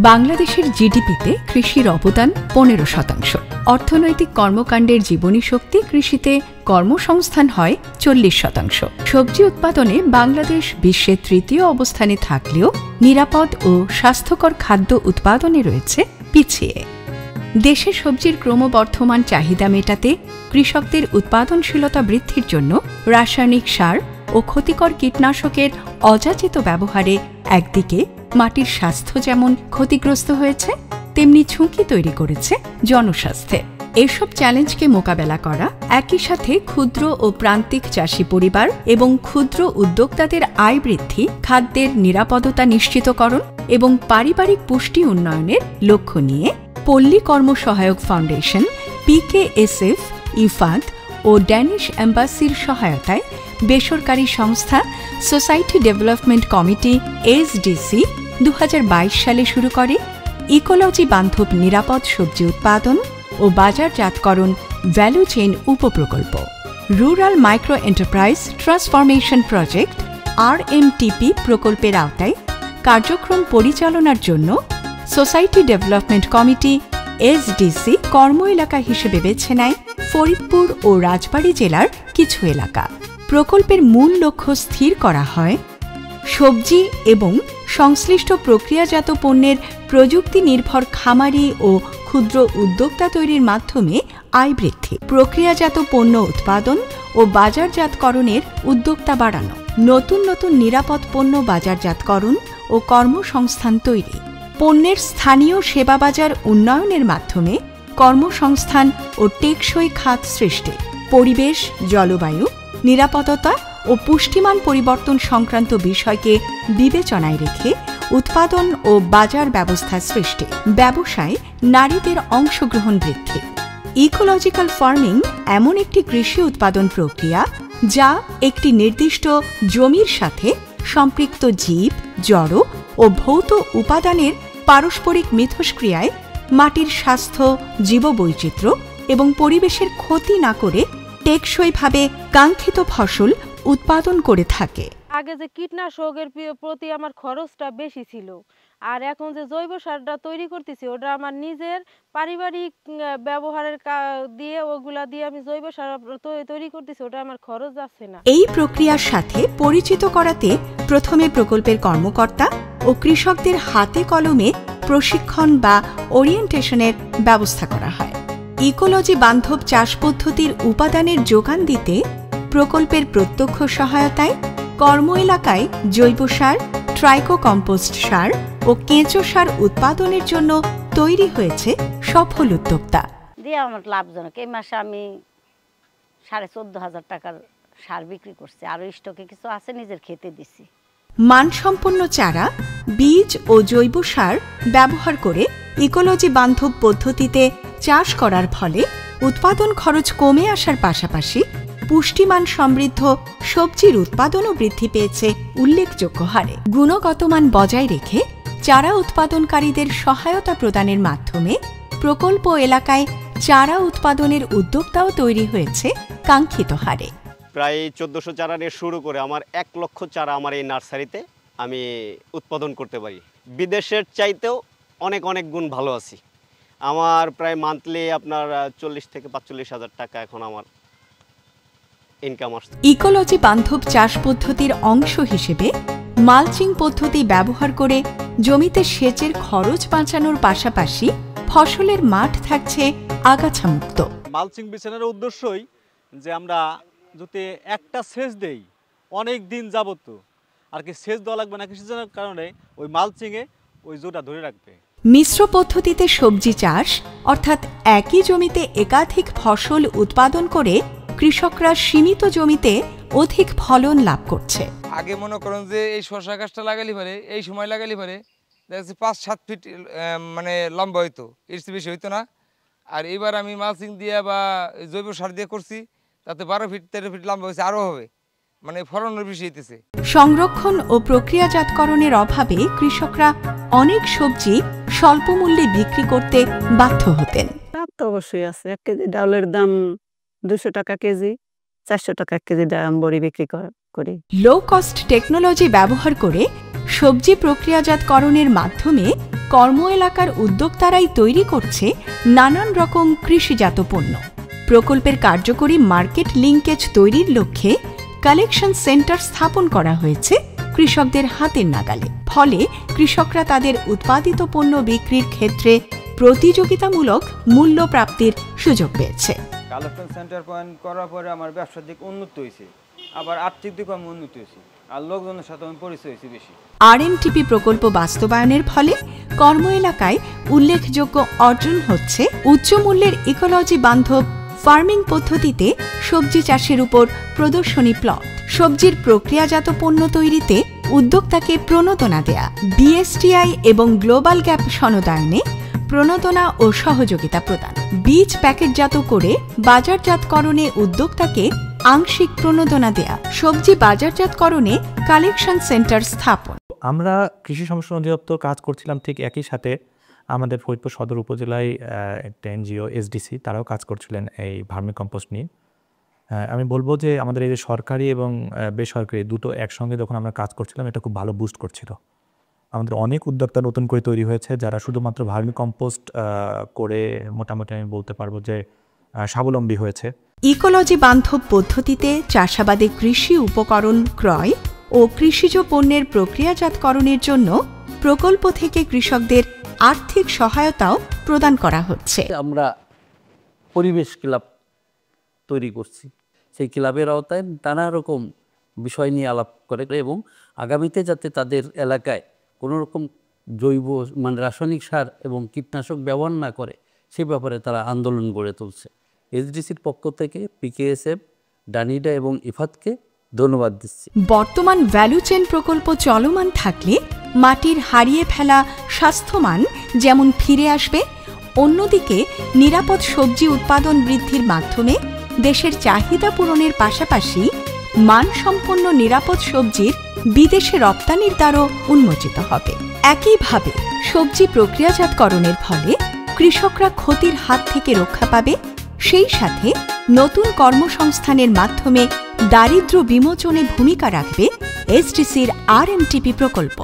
বাংলাদেশের জিডিপিতে কৃষির অবদান 15%। অর্থনৈতিক কর্মকাণ্ডের জীবনী শক্তি কৃষিতে কর্মসংস্থান হয় 40%। সবজি উৎপাদনে বাংলাদেশ বিশ্বের তৃতীয় অবস্থানে থাকলেও নিরাপদ ও স্বাস্থ্যকর খাদ্য উৎপাদনে রয়েছে পিছিয়ে। দেশে সবজির ক্রমবর্ধমান চাহিদা মেটাতে কৃষকদের উৎপাদনশীলতা বৃদ্ধির জন্য রাসায়নিক সার ও ক্ষতিকর কীটনাশকের অযাচিত ব্যবহারে একদিকে মাটির স্বাস্থ্য যেমন ক্ষতিগ্রস্ত হয়েছে, তেমনি ঝুঁকি তৈরি করেছে জনস্বাস্থ্যে। এসব চ্যালেঞ্জকে মোকাবেলা করা, একই সাথে ক্ষুদ্র ও প্রান্তিক চাষী পরিবার এবং ক্ষুদ্র উদ্যোক্তাদের আয় বৃদ্ধি, খাদ্যের নিরাপদতা নিশ্চিতকরণ এবং পারিবারিক পুষ্টি উন্নয়নের লক্ষ্য নিয়ে পল্লী কর্মসহায়ক ফাউন্ডেশন, PKSF, ইফাদ ও ড্যানিশ এম্বাসির সহায়তায় বেসরকারি সংস্থা সোসাইটি ডেভেলপমেন্ট কমিটি SDC 2022 সালে শুরু করে ইকোলজি বান্ধব নিরাপদ সবজি উৎপাদন ও বাজারজাতকরণ ভ্যালু চেইন উপপ্রকল্প। Rural micro enterprise transformation project RMTP প্রকল্পের আওতায় কার্যক্রম পরিচালনার জন্য সোসাইটি ডেভেলপমেন্ট কমিটি SDC কর্ম এলাকা হিসেবে বেছে নেয় ফরিদপুর ও রাজবাড়ী জেলার কিছু এলাকা। প্রকল্পের মূল লক্ষ্য স্থির করা হয় সবজি এবং সংশ্লিষ্ট প্রক্রিয়াজাত পণ্যের প্রযুক্তি নির্ভর খামারি ও ক্ষুদ্র উদ্যোক্তা তৈরির মাধ্যমে আয় বৃদ্ধি, প্রক্রিয়াজাত পণ্য উৎপাদন ও বাজারজাতকরণের উদ্যোক্তা বাড়ানো, নতুন নতুন নিরাপদ পণ্য বাজারজাতকরণ ও কর্মসংস্থান তৈরি, পণ্যের স্থানীয় সেবা বাজার উন্নয়নের মাধ্যমে কর্মসংস্থান ও টেকসই খাত সৃষ্টি, পরিবেশ, জলবায়ু, নিরাপদতা ও পুষ্টিমান পরিবর্তন সংক্রান্ত বিষয়কে বিবেচনায় রেখে উৎপাদন ও বাজার ব্যবস্থা সৃষ্টি, ব্যবসায় নারীদের অংশগ্রহণ বৃদ্ধি। ইকোলজিক্যাল ফার্মিং এমন একটি কৃষি উৎপাদন প্রক্রিয়া যা একটি নির্দিষ্ট জমির সাথে সম্পৃক্ত জীব, জড় ও ভৌত উপাদানের পারস্পরিক মিথস্ক্রিয়ায় মাটির স্বাস্থ্য, জীববৈচিত্র্য এবং পরিবেশের ক্ষতি না করে টেকসইভাবে কাঙ্ক্ষিত ফসল উৎপাদন করে থাকে। আগে যে কীটনাশকের প্রতি আমার খরচটা বেশি ছিল, আর এখন যে জৈব সারটা তৈরি করতেছি ওটা আমার নিজের পারিবারিক ব্যবহারের দিয়ে ওগুলা দিয়ে আমি জৈব সার তৈরি করতেছি, ওটা আমার খরচ যাচ্ছে না। এই প্রক্রিয়ার সাথে পরিচিত করাতে প্রথমে প্রকল্পের কর্মকর্তা ও কৃষকদের হাতে কলমে প্রশিক্ষণ বা ওরিয়েন্টেশনের ব্যবস্থা করা হয়। ইকোলজি বান্ধব চাষ পদ্ধতির উপাদানের যোগান দিতে প্রকল্পের প্রত্যক্ষ সহায়তায় কর্ম এলাকায় জৈব সার, ট্রাইকো কম্পোস্ট সার ও কেঁচো সার উৎপাদনের জন্য তৈরি হয়েছে সফল উদ্যোক্তা। দিয়ে আমার লাভজনক। এই মাসে আমি 14,500 টাকার সার বিক্রি করছি, আরো স্টকে কিছু আছে নিজের খেতে দিছি। মানসম্পন্ন চারা, বীজ ও জৈব সার ব্যবহার করে ইকোলজি বান্ধব পদ্ধতিতে চাষ করার ফলে উৎপাদন খরচ কমে আসার পাশাপাশি পুষ্টিমান সমৃদ্ধ সবজির উৎপাদনও বৃদ্ধি পেয়েছে উল্লেখযোগ্য হারে। গুণগত মান বজায় রেখে চারা উৎপাদনকারীদের সহায়তা প্রদানের মাধ্যমে প্রকল্প এলাকায় চারা উৎপাদনের উদ্যোক্তাও তৈরি হয়েছে কাঙ্ক্ষিত হারে। প্রায় 1400 চারা নিয়ে শুরু করে আমার 1 লক্ষ চারা আমার এই নার্সারিতে আমি উৎপাদন করতে পারি। বিদেশের চাইতেও অনেক অনেক গুণ ভালো আছি। আমার প্রায় মান্থলি আপনার 40 থেকে 45 হাজার টাকা এখন আমার ইনকাম আসছে। ইকোলজি বান্ধব চাষ পদ্ধতির অংশ হিসেবে মালচিং পদ্ধতি ব্যবহার করে জমিতে সেচের খরচ বাঁচানোর পাশাপাশি ফসলের মাঠ থাকছে আগাছামুক্ত। মালচিং বিছানোর উদ্দেশ্যই যে আমরা যদি একটা সেচ দেই অনেক দিন যাবত আর কি সেচ দেওয়া লাগবে না কৃষিজনের কারণে ওই মালচিংয়ে ওই জোটা ধরে রাখবে। মিশ্র পদ্ধতিতে সবজি চাষ অর্থাৎ একই জমিতে একাধিক ফসল উৎপাদন করে কৃষকরা সীমিত জমিতে অধিক ফলন লাভ করছে। আগে মনে করেন যে এই শসা গাছটা লাগালি পারে এই সময় লাগালি পারে দেখা যাচ্ছে 5-7 ফিট মানে লম্বা হইতো, এর চেয়ে বেশি হইতো না। আর এবার আমি মালচিং দিয়ে বা জৈব সার দিয়ে করছি, তাতে 12 ফিট 13 ফিট লম্বা হয়েছে, আরও হবে, মানে ফলনের বেশি হইতেছে। সংরক্ষণ ও প্রক্রিয়াজাতকরণের অভাবে কৃষকরা অনেক সবজি স্বল্প মূল্যে বিক্রি করতে বাধ্য হতেন। লাভ তো অবশ্যই আছে। 1 কেজি ডাউলের দাম 200 টাকা কেজি, 400 টাকা কেজি দাম বড়ি বিক্রি করি। লো কস্ট টেকনোলজি ব্যবহার করে সবজি প্রক্রিয়াজাতকরণের মাধ্যমে কর্ম এলাকার উদ্যোক্তারাই তৈরি করছে নানান রকম কৃষিজাত পণ্য। প্রকল্পের কার্যকরী মার্কেট লিঙ্কেজ তৈরির লক্ষ্যে কালেকশন সেন্টার স্থাপন করা হয়েছে কৃষকদের হাতের নাগালে। ফলে কৃষকরা তাদের উৎপাদিত পণ্য বিক্রির ক্ষেত্রে প্রতিযোগিতামূলক মূল্য প্রাপ্তির সুযোগ পেয়েছে। কালেকশন সেন্টার পয়েন্ট করার পরে আমার ব্যবসার দিক উন্নত হয়েছে, আবার আর্থিক দিক আমি উন্নত হয়েছি, আর লোকজনের সাথে আমি পরিচয় হয়েছি বেশি। আরএমটিপি প্রকল্প বাস্তবায়নের ফলে কর্ম এলাকায় উল্লেখযোগ্য অর্জন হচ্ছে উচ্চ মূল্যের ইকোলজি বান্ধব ফার্মিং পদ্ধতিতে সবজি চাষের উপর প্রদর্শনী প্লট, সবজির প্রক্রিয়াজাত পণ্য তৈরিতে উদ্যোক্তাকে প্রণোদনা দেয়া, বিএসটিআই এবং গ্লোবাল গ্যাপ সনদায়নে প্রণোদনা ও সহযোগিতা প্রদান, বীজ প্যাকেটজাত করে বাজারজাতকরণে উদ্যোক্তাকে আংশিক প্রণোদনা দেয়া, সবজি বাজারজাতকরণে কালেকশন সেন্টার স্থাপন। আমরা কৃষি সম্প্রসারণ অধিদপ্তর কাজ করছিলাম, ঠিক একই সাথে আমাদের ফরিদপুর সদর উপজেলায় একটা এনজিও এসডিসি তারাও কাজ করছিলেন এই ভার্মি কম্পোস্ট নিয়ে। আমি বলবো যে আমাদের এই যে সরকারি এবং বেসরকারি দুটো একসঙ্গে যখন আমরা কাজ করছিলাম, এটা খুব ভালো বুস্ট করছিল। আমাদের অনেক উদ্যোক্তা নতুন করে তৈরি হয়েছে যারা শুধুমাত্র ভার্মি কম্পোস্ট করে মোটামুটি আমি বলতে পারবো যে স্বাবলম্বী হয়েছে। ইকোলজি বান্ধব পদ্ধতিতে চাষাবাদে কৃষি উপকরণ ক্রয় ও কৃষিজ পণ্যের প্রক্রিয়াজাতকরণের জন্য প্রকল্প থেকে কৃষকদের আর্থিক সহায়তাও প্রদান করা হচ্ছে। আমরা পরিবেশ ক্লাব তৈরি করছি, সেই ক্লাবের আওতায় নানা রকম বিষয় নিয়ে আলাপ করে এবং আগামীতে যাতে তাদের এলাকায় কোনো রকম জৈব রাসায়নিক সার এবং কীটনাশক ব্যবহার না করে সে ব্যাপারে তারা আন্দোলন গড়ে তুলছে। এসডিসির পক্ষ থেকে পিকেএসএফ, ডানিডা এবং ইফাতকে ধন্যবাদ দিচ্ছি। বর্তমান ভ্যালু চেইন প্রকল্প চলমান থাকলে মাটির হারিয়ে ফেলা স্বাস্থ্যমান যেমন ফিরে আসবে, অন্যদিকে নিরাপদ সবজি উৎপাদন বৃদ্ধির মাধ্যমে দেশের চাহিদা পূরণের পাশাপাশি মানসম্পন্ন নিরাপদ সবজির বিদেশে রপ্তানির দ্বারও উন্মোচিত হবে। একইভাবে সবজি প্রক্রিয়াজাতকরণের ফলে কৃষকরা ক্ষতির হাত থেকে রক্ষা পাবে, সেই সাথে নতুন কর্মসংস্থানের মাধ্যমে দারিদ্র্য বিমোচনে ভূমিকা রাখবে এসডিসির আরএমটিপি প্রকল্প।